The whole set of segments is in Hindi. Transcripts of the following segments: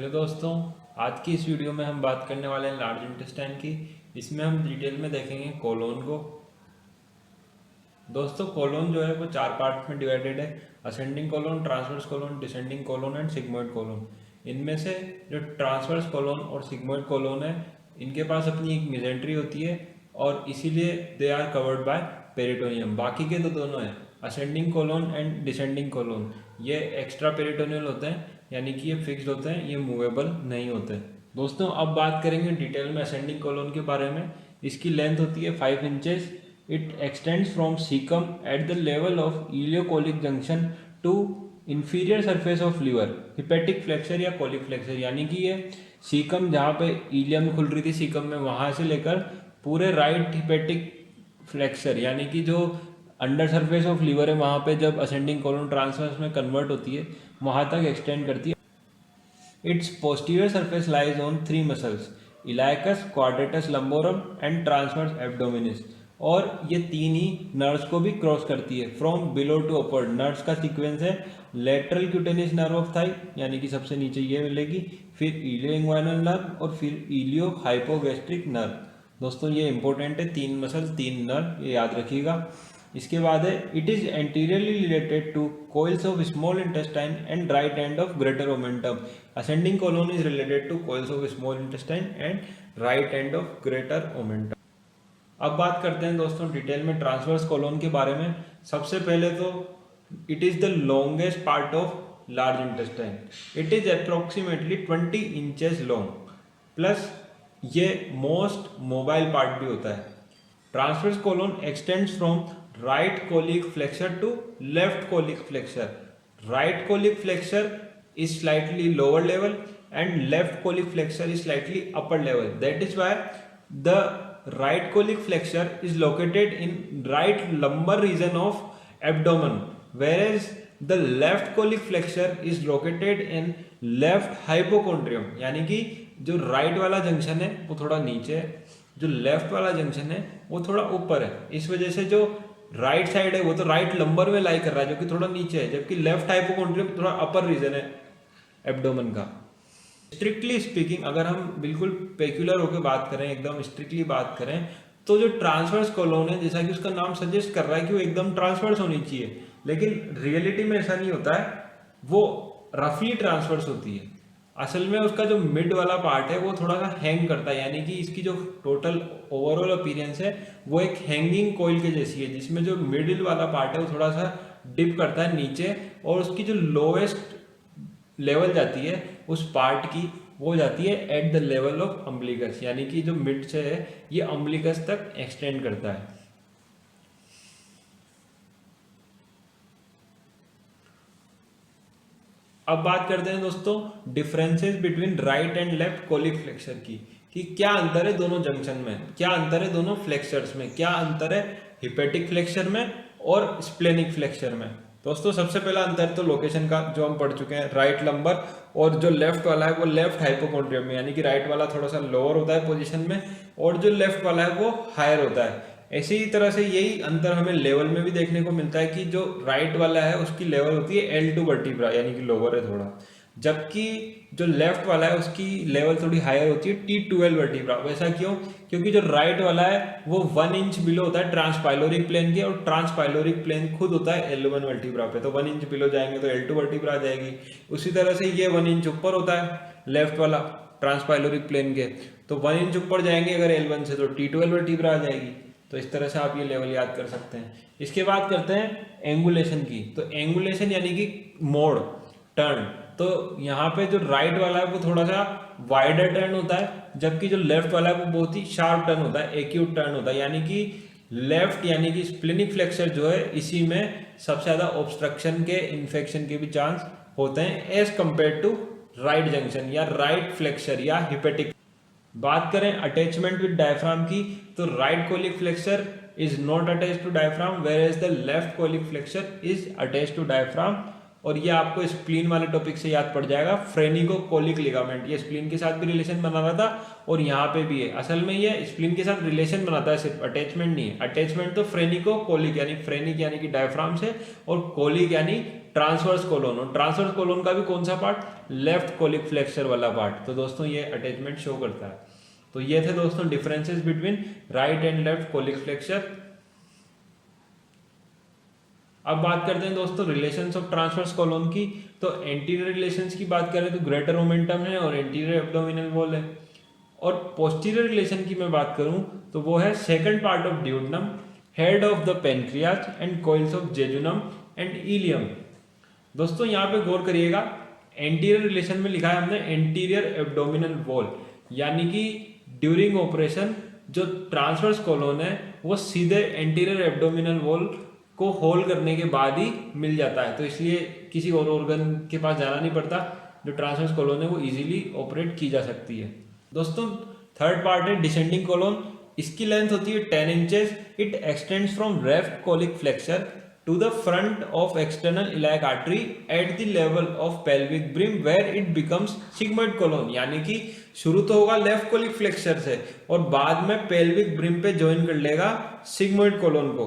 हेलो दोस्तों, आज की इस वीडियो में हम बात करने वाले हैं लार्ज इंटेस्टाइन की। इसमें हम डिटेल में देखेंगे कोलोन को। दोस्तों कोलोन जो है वो चार पार्ट में डिवाइडेड है। Ascending colon, transverse colon, descending colon and sigmoid colon. इनमें से जो ट्रांसवर्स कोलोन और सिग्मोइड कोलोन है, इनके पास अपनी एक मेजेंट्री होती है और इसीलिए they are covered by peritoneum. बाकी के दोनों हैं ascending colon and descending colon, ये एक्स्ट्रा पेरिटोनियल होते हैं, यानी कि ये फिक्स्ड होते हैं, ये मूवेबल नहीं होते। दोस्तों अब बात करेंगे डिटेल में असेंडिंग कोलोन के बारे में। इसकी लेंथ होती है 5 inches. It extends from cecum at the level of ileocolic junction to inferior surface of liver, hepatic flexure या colic flexure। यानी कि ये सीकम जहाँ पे इलियम खुल रही थी सीकम में, वहाँ से लेकर पूरे राइट हिपेटिक फ्लेक्सर यानी कि जो अंडर सरफेस ऑफ लीवर है वहाँ पे जब असेंडिंग कोलोन ट्रांसवर्स में कन्वर्ट होती है वहाँ तक एक्सटेंड करती है। Its posterior surface lies on 3 muscles, iliacus, quadratus lumborum and transverse abdominis. और ये तीन ही नर्व्स को भी क्रॉस करती है from below to upward. Nerves का सीक्वेंस है lateral cutaneous nerve of thigh, यानी कि सबसे नीचे ये मिलेगी, फिर इलियो इंग्वाइनल नर्व और फिर इलियो हाइपोगैस्ट्रिक नर्व। दोस्तों ये इंपॉर्टेंट है, 3 मसल 3 नर्व, ये याद रखिएगा। इसके बाद है it is anteriorly related to coils of small intestine and right end of greater omentum. Ascending colon is related to coils of small intestine and right end of greater omentum. अब बात करते हैं दोस्तों डिटेल में ट्रांसवर्स कोलोन के बारे में। सबसे पहले तो it is the longest part of large intestine. It is approximately 20 inches long, plus ये मोस्ट मोबाइल पार्ट भी होता है। Transverse colon extends from right colic flexure to left colic flexure. Right colic flexure is slightly lower level and left colic flexure is slightly upper level. That is why the right colic flexure is located in right lumbar region of abdomen, whereas the left colic flexure is located in left hypochondrium। यानी कि जो राइट वाला जंक्शन है वो थोड़ा नीचे है, जो लेफ्ट वाला जंक्शन है वो थोड़ा ऊपर है। इस वजह से जो राइट साइड है वो तो राइट लंबर में लाई कर रहा है जो कि थोड़ा नीचे है, जबकि लेफ्ट हाइपोकॉन्ड्रियम थोड़ा अपर रीजन है एब्डोमेन का। स्ट्रिक्टली स्पीकिंग, अगर हम बिल्कुल पेक्युलर होकर बात करें, एकदम स्ट्रिक्टली बात करें, तो जो ट्रांसवर्स कोलोन है, जैसा कि उसका नाम सजेस्ट कर रहा है कि वो एकदम ट्रांसवर्स होनी चाहिए, लेकिन रियलिटी में ऐसा नहीं होता है, वो रफली ट्रांसवर्स होती है। असल में उसका जो मिड वाला पार्ट है वो थोड़ा सा हैंग करता है, यानी कि इसकी जो टोटल ओवरऑल अपीयरेंस है वो एक हैंगिंग कोइल के जैसी है, जिसमें जो मिडिल वाला पार्ट है वो थोड़ा सा डिप करता है नीचे, और उसकी जो लोएस्ट लेवल जाती है उस पार्ट की, वो जाती है eight the level of umbilicus, यानी कि जो मिड से है ये अम्बिलिकस तक एक्सटेंड करता है। अब बात करते हैं दोस्तों differences between right and left colic flexor की, कि क्या अंतर है दोनों जंक्शन में, क्या अंतर है दोनों फ्लेक्सर्स में, क्या अंतर है हिपेटिक फ्लेक्सर में और स्प्लेनिक फ्लेक्सर में। दोस्तों सबसे पहला अंतर तो लोकेशन का जो हम पढ़ चुके हैं, राइट लंबर, और जो लेफ्ट वाला है वो लेफ्ट हाइपोकॉन्ड्रियम में, यानी कि राइट वाला थोड़ा सा लोअर होता है पोजीशन में और जो लेफ्ट वाला है वो हायर होता है। इसी तरह से यही अंतर हमें लेवल में भी देखने को मिलता है कि जो राइट वाला है उसकी लेवल होती है L2 वर्टिब्रा, यानी कि लोअर है थोड़ा, जबकि जो लेफ्ट वाला है उसकी लेवल थोड़ी हायर होती है T12 वर्टिब्रा। वैसा क्यों? क्योंकि जो राइट वाला है वो 1 इंच बिलो होता है ट्रांसपाइलोरिक प्लेन के, और ट्रांसपाइलोरिक प्लेन खुद होता है L1 वर्टिब्रा पे, तो 1 इंच बिलो जाएंगे तो L2 वर्टिब्रा आ जाएगी। उसी तरह से ये 1 इंच ऊपर होता है लेफ्ट वाला ट्रांसपाइलोरिक प्लेन के, तो 1 इंच ऊपर जाएंगे अगर L1 से तो T12 वर्टिब्रा आ जाएगी। तो इस तरह से आप ये लेवल याद कर सकते हैं। इसके बाद करते हैं एंगुलेशन की। तो एंगुलेशन यानी कि मोड़, टर्न। तो यहाँ पे जो राइट वाला है वो थोड़ा सा वाइडर टर्न होता है, जबकि जो लेफ्ट वाला है वो बहुत ही शार्प टर्न होता है, एक्यूट टर्न होता है। यानी कि लेफ्ट यानी कि स्प्लेनिक फ्लेक्सर जो है, इसी में सबसे ज्यादा ऑब्स्ट्रक्शन के, इन्फेक्शन के भी चांस होते हैं as compared to right junction या राइट फ्लेक्सर या हिपेटिक। बात करें अटैचमेंट विद डायफ्राम की, तो right colic flexure is not attach to diaphragm, whereas the left colic flexure is attach to diaphragm. और ये आपको स्प्लीन वाले टॉपिक से याद पड़ जाएगा, फ्रेनिको कोलिक लिगामेंट, ये स्प्लीन के साथ भी रिलेशन बना रहा था और यहाँ पे भी है। असल में ये स्प्लीन के साथ रिलेशन बनाता है, सिर्फ अटैचमेंट नहीं है। अटैचमेंट तो फ्रेनिको कोलिक यानी फ्रेनिक यानी कि डायफ्राम से, और कोलिक यानी ट्रांसवर्स कोलोन, और ट्रांसवर्स कोलोन का भी कौन सा पार्ट, लेफ्ट कोलिक फ्लेक्सर वाला पार्ट। तो दोस्तों ये अटैचमेंट शो करता है। तो ये थे दोस्तों differences between right and left colic flexor. अब बात करते हैं दोस्तों रिलेशंस ऑफ ट्रांसवर्स कोलोन की। तो एंटीरियर रिलेशंस की बात करें तो ग्रेटर मोमेंटम है और एंटीरियर एब्डोमिनल वॉल है। और पोस्टीरियर रिलेशन की मैं बात करूं तो वो है second part of duodenum, head of the pancreas and coils of jejunum and ileum. दोस्तों यहाँ पे गौर करिएगा, एंटीरियर रिलेशन में लिखा है हमने एंटीरियर एब्डोमिनल वॉल, यानी कि ड्यूरिंग ऑपरेशन जो ट्रांसवर्स कोलोन है वो सीधे एंटीरियर एब्डोमिनल वॉल को होल करने के बाद ही मिल जाता है। तो इसलिए किसी और ऑर्गन के पास जाना नहीं पड़ता, जो ट्रांसवर्स कोलोन है वो इजीली ऑपरेट की जा सकती है। दोस्तों थर्ड पार्ट है डिसेंडिंग कोलोन। इसकी लेंथ होती है 10 inches. It extends from left colic flexure to the front of external iliac artery at the level of pelvic brim where it becomes sigmoid colon, यानी कि शुरू तो होगा लेफ्ट कोलिक फ्लेक्सर से और बाद में पेल्विक ब्रिम पे ज्वाइन कर लेगा सिग्मोइड कोलोन को।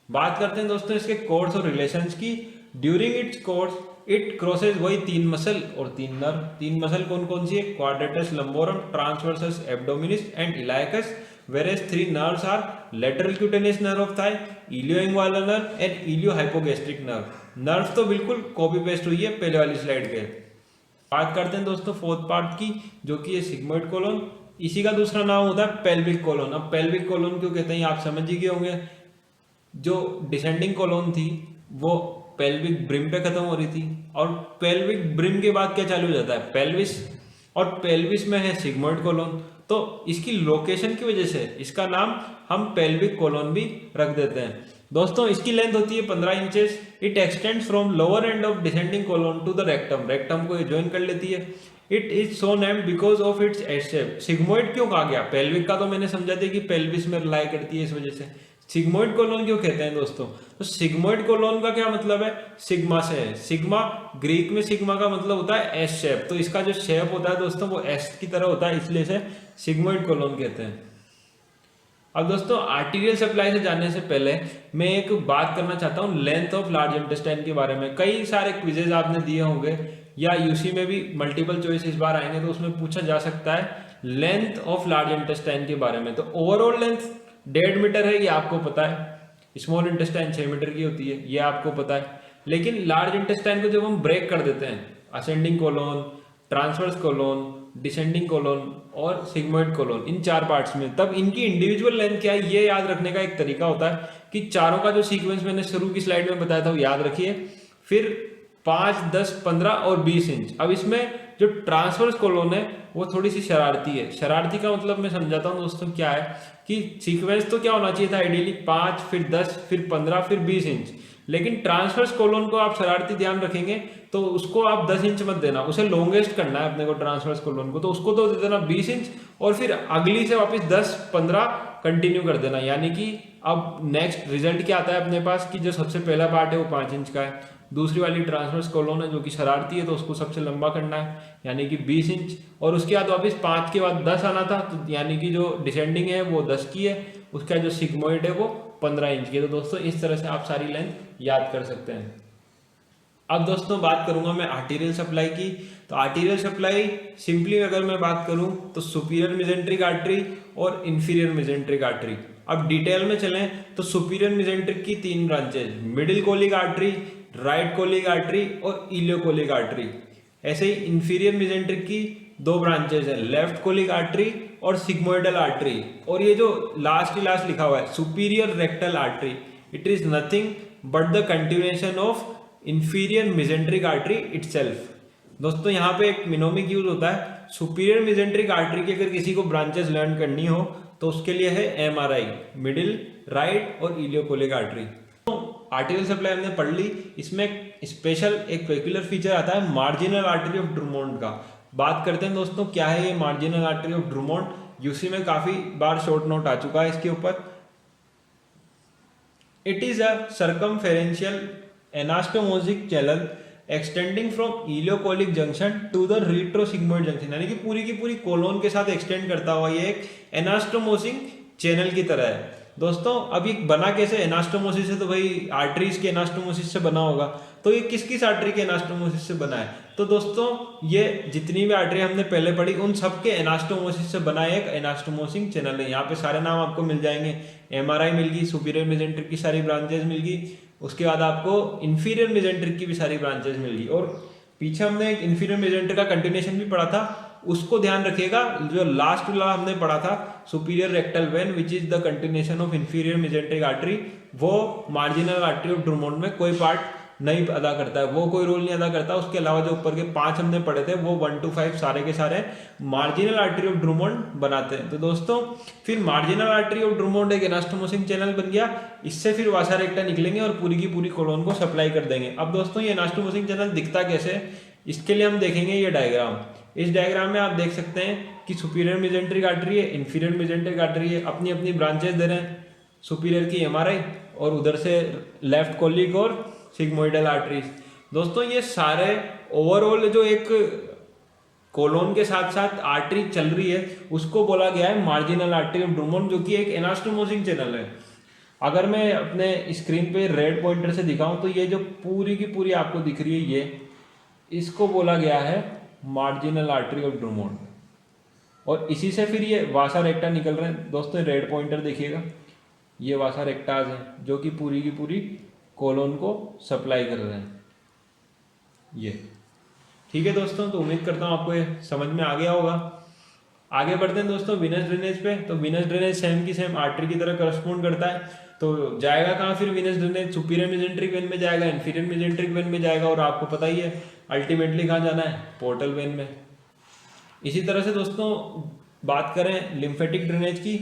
बात करते हैं दोस्तों इसके कोर्स और रिलेशंस की। During its course it crosses वही 3 मसल और 3 नर्व। 3 मसल कौन कौन सी है, quadratus lumborum, transversus abdominis and iliacus, whereas 3 nerves are lateral cutaneous nerve of thigh, ilioinguinal nerve and iliohypogastric nerve। Nerves तो बिल्कुल कॉपी पेस्ट हुई है पहले वाली स्लाइड के। बात करते हैं दोस्तों फोर्थ पार्ट की, जो कि है सिग्मोइड कोलोन। इसी का दूसरा नाम होता है पेल्विक कोलोन। अब पेल्विक कोलोन क्यों कहते हैं आप समझ ही गए होंगे। जो डिसेंडिंग कोलोन थी वो पेल्विक ब्रिम पे खत्म हो रही थी और पेल्विक ब्रिम के बाद क्या चालू हो जाता है, पेल्विस, और पेल्विस में है सिग्मोइड कोलोन। तो इसकी लोकेशन की वजह से इसका नाम हम पेल्विक कोलोन भी रख देते हैं। दोस्तों इसकी लेंथ होती है 15 inches. It extends from lower end of descending colon to the rectum, rectum को ज्वाइन कर लेती है। It is so named because of its S shape. Sigmoid क्यों कहा गया, पेल्विक का तो मैंने समझा दिया कि पेल्विस में रिलाई करती है, इस वजह से। सिग्मोइड कोलोन क्यों कहते हैं दोस्तों, तो सिग्मोइड कोलोन का क्या मतलब है, सिग्मा से है। सिग्मा ग्रीक में सिग्मा का मतलब होता है एस शेप, तो इसका जो शेप होता है दोस्तों वो एस की तरह होता है, इसलिए से सिग्मोइड कोलोन कहते हैं। अब दोस्तों आर्टीरियल सप्लाई से जानने से पहले मैं एक बात करना चाहता हूँ लेंथ ऑफ लार्ज इंटेस्टाइन के बारे में। कई सारे क्विजेज आपने दिए होंगे या यूसी में भी मल्टीपल चॉइस इस बार आएंगे तो उसमें पूछा जा सकता है लेंथ ऑफ लार्ज इंटेस्टाइन के बारे में। तो ओवरऑल लेंथ 1.5 मीटर है, ये आपको पता है। स्मॉल इंटेस्टाइन 6 मीटर की होती है, ये आपको पता है। लेकिन लार्ज इंटेस्टाइन को जब हम ब्रेक कर देते हैं, ascending colon, transverse colon, descending colon और सिग्मोइड कोलोन, इन 4 पार्ट्स में, तब इनकी इंडिविजुअल लेंथ क्या है ये याद रखने का एक तरीका होता है कि चारों का जो सीक्वेंस मैंने शुरू की स्लाइड में बताया था वो याद रखिए। फिर 5, 10, 15 और 20 इंच। अब इसमें जो ट्रांसवर्स कोलोन है वो थोड़ी सी शरारती है। शरारती का मतलब मैं समझाता हूँ दोस्तों क्या है कि सीक्वेंस तो क्या होना चाहिए था आइडियली 5, फिर 10, फिर 15, फिर 20 इंच। लेकिन ट्रांसवर्स कोलोन को आप शरारती ध्यान रखेंगे तो उसको आप 10 इंच मत देना, उसे लॉन्गेस्ट करना है अपने को ट्रांसवर्स कोलोन को, तो उसको तो दे देना 20 इंच और फिर अगली से वापस 10, 15 कंटिन्यू कर देना। यानी कि अब नेक्स्ट रिजल्ट क्या आता है अपने पास कि जो सबसे पहला पार्ट है वो 5 इंच का है, दूसरी वाली ट्रांसवर्स कोलोन है जो कि शरारती है तो उसको सबसे लंबा करना है यानी कि 20 इंच, और उसके बाद वापस 5 के बाद 10 आना था तो यानी कि जो डिसेंडिंग है वो 10 की है, उसका जो सिग्मोइड है वो 15 इंच की है। तो दोस्तों इस तरह से आप सारी लेंथ याद कर सकते हैं। अब दोस्तों बात करूंगा मैं आर्टीरियल सप्लाई की। तो आर्टीरियल सप्लाई सिंपली अगर मैं बात करूं तो सुपीरियर मेसेंट्रिक आर्टरी और इंफीरियर मेसेंट्रिक आर्टरी। अब डिटेल में चलें तो सुपीरियर मेसेंट्रिक की 3 branches, middle colic artery, right colic artery और इलियोकोलिक आर्टरी। ऐसे ही इंफीरियर मेसेंट्रिक की 2 ब्रांचेज है, लेफ्ट कोलिक आर्टरी और सिग्मोइडल आर्टरी। और ये जो लास्ट लिखा हुआ है superior rectal artery, it is nothing but the continuation of inferior mesenteric artery itself. दोस्तों यहाँ पे एक मिनोमिक यूज होता है, सुपीरियर मेसेंट्रिक आर्टरी की अगर किसी को ब्रांचेस लर्न करनी हो तो उसके लिए है एमआरआई, मिडिल, राइट और इलियोकोलिक आर्टरी। आर्टीरियल सप्लाई हमने पढ़ ली। इसमें स्पेशल एक पेक्युलर फीचर आता है मार्जिनल आर्टरी ऑफ ड्रूमोंट का। बात करते हैं दोस्तों क्या है ये मार्जिनल आर्टरी ऑफ ड्रूमोंट। यूसी में काफी बार शॉर्ट नोट आ चुका है इसके ऊपर। It is a circumferential anastomotic channel extending from ileocolic junction to the rectosigmoid junction, यानी कि पूरी की पूरी कोलोन के साथ एक्सटेंड करता हुआ ये एक एनास्टोमोसिक चैनल की तरह है दोस्तों अब ये बना कैसे, एनास्टोमोसिस है, तो भाई आर्टरीज के एनास्टोमोसिस से बना होगा। तो ये किस किस आर्टरी के एनास्टोमोसिस से बना है? तो दोस्तों ये जितनी भी आर्टरी हमने पहले पढ़ी उन सब के एनास्टोमोसिस से बना एक एनास्टोमोसिस चैनल है। यहाँ पे सारे नाम आपको मिल जाएंगे, एमआरआई मिल गई, सुपीरियर मेजेंट्रिक की सारी ब्रांचेज मिल गई, उसके बाद आपको इंफीरियर मेजेंट्रिक की भी सारी ब्रांचेज मिल गई, और पीछे हमने एक इंफीरियर मेजेंट्रिक का कंटिन्यूएशन भी पढ़ा था, उसको ध्यान रखिएगा। जो लास्ट वाला हमने पढ़ा था superior rectal vein which is the continuation of inferior mesenteric artery, वो मार्जिनल आर्टरी ऑफ ड्रूमोंड में कोई पार्ट नहीं अदा करता है, वो कोई रोल नहीं अदा करता। उसके अलावा जो ऊपर के 5 हमने पढ़े थे वो 1 to 5 सारे के सारे मार्जिनल आर्टरी ऑफ ड्रूमोंड बनाते हैं। तो दोस्तों फिर मार्जिनल आर्टरी ऑफ ड्रूमोंड एक एनास्टोमोसिस चैनल बन गया, इससे फिर वासा रेक्टा निकलेंगे और पूरी की पूरी कोलोन को सप्लाई कर देंगे। अब दोस्तों ये एनास्टोमोसिस चैनल दिखता कैसे है, इसके लिए हम देखेंगे ये डायग्राम। इस डायग्राम में आप देख सकते हैं कि सुपीरियर मेजेंट्रिक आर्टरी है, इंफीरियर मेजेंट्रिक आर्टरी है, अपनी अपनी ब्रांचेस दे रहे हैं। सुपीरियर की एमआरआई और उधर से लेफ्ट कोलिक और सिग्मोइडल आर्टरीज। दोस्तों ये सारे ओवरऑल जो एक कोलोन के साथ साथ आर्टरी चल रही है उसको बोला गया है मार्जिनल आर्टरी ऑफ ड्रूमोंड, जो कि एक एनास्टोमोसिस चैनल है। अगर मैं अपने स्क्रीन पे रेड पॉइंटर से दिखाऊं तो ये जो पूरी की पूरी आपको दिख रही है, ये इसको बोला गया है मार्जिनल आर्टरी ऑफ ड्रूमोंड, और इसी से फिर ये वासा रेक्टा निकल रहे हैं। दोस्तों रेड पॉइंटर देखिएगा, ये वासा रेक्टाज है जो कि पूरी की पूरी कोलोन को सप्लाई कर रहे हैं। ये ठीक है दोस्तों, तो उम्मीद करता हूँ आपको ये समझ में आ गया होगा। आगे बढ़ते हैं दोस्तों विनस ड्रेनेज पे। तो विनस ड्रेनेज सेम की सेम आर्टरी की तरह करस्पॉन्ड करता है। तो जाएगा कहाँ फिर Venus drainage? Superior mesenteric when में जाएगा, इंफीरियर मेजेंट्रिक वेन में जाएगा, और आपको पता ही है अल्टीमेटली कहाँ जाना है, पोर्टल वेन में। इसी तरह से दोस्तों बात करें लिम्फेटिक ड्रेनेज की,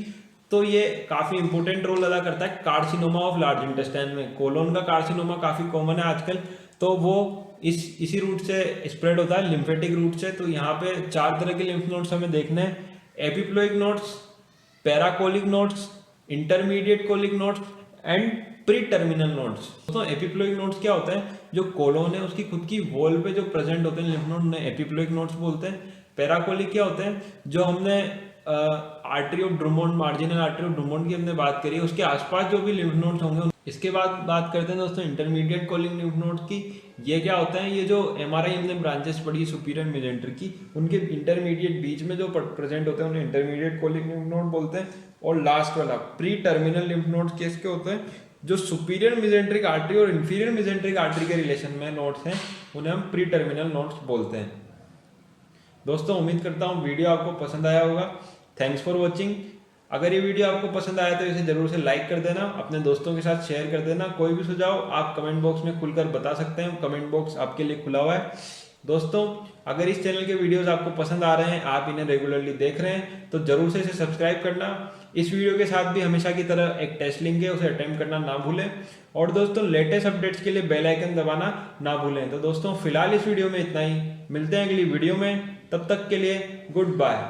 तो ये काफ़ी इंपॉर्टेंट रोल अदा करता है कार्सिनोमा ऑफ लार्ज इंटेस्टाइन में। कोलोन का कार्सिनोमा काफ़ी कॉमन है आजकल, तो वो इसी रूट से स्प्रेड होता है, लिम्फेटिक रूट से। तो यहाँ पे 4 तरह के लिम्फ नोड्स हमें देखने हैं, epiploic nodes, paracolic nodes, intermediate colic nodes and pre terminal nodes. दोस्तों एपिप्लोइक नोड्स क्या होते हैं? जो कोलोन है उसकी खुद की वॉल पे जो प्रेजेंट होते हैं लिम्फ नोड, उन्हें एपिप्लोइक नोड्स बोलते हैं। पैराकोलिक क्या होते हैं? जो हमने artery of Drummond, marginal artery of Drummond की हमने बात करी, उसके आसपास जो भी लिम्फ नोड्स होंगे। इसके बाद बात करते हैं दोस्तों इंटरमीडिएट कोलिक लिम्फ नोड्स की। ये क्या होता है? ये जो एमआरआई हमने ब्रांचेस पढ़ी सुपीरियर मेजेंट्रिक की, उनके इंटरमीडिएट बीच में जो प्रेजेंट होते हैं उन्हें इंटरमीडिएट कोलिक लिम्फ नोड बोलते हैं। और लास्ट वाला प्री टर्मिनल लिम्फ नोड्स किसके होते हैं? जो सुपीरियर मेजेंट्रिक आर्टरी और इंफीरियर मेजेंट्रिक आर्टरी के रिलेशन में नोड्स हैं, उन्हें हम प्री टर्मिनल नोड्स बोलते हैं। दोस्तों उम्मीद करता हूँ वीडियो आपको पसंद आया होगा। Thanks for watching. अगर ये वीडियो आपको पसंद आया तो इसे जरूर से लाइक कर देना, अपने दोस्तों के साथ शेयर कर देना। कोई भी सुझाव आप कमेंट बॉक्स में खुलकर बता सकते हैं, कमेंट बॉक्स आपके लिए खुला हुआ है। दोस्तों अगर इस चैनल के वीडियोस आपको पसंद आ रहे हैं, आप इन्हें रेगुलरली देख रहे हैं, तो जरूर से इसे सब्सक्राइब करना। इस वीडियो के साथ भी हमेशा की तरह एक टेस्ट लिंक है, उसे अटेम्प्ट करना ना भूलें। और दोस्तों लेटेस्ट अपडेट्स के लिए बेल आइकन दबाना ना भूलें। तो दोस्तों फिलहाल इस वीडियो में इतना ही, मिलते हैं अगली वीडियो में, तब तक के लिए गुड बाय।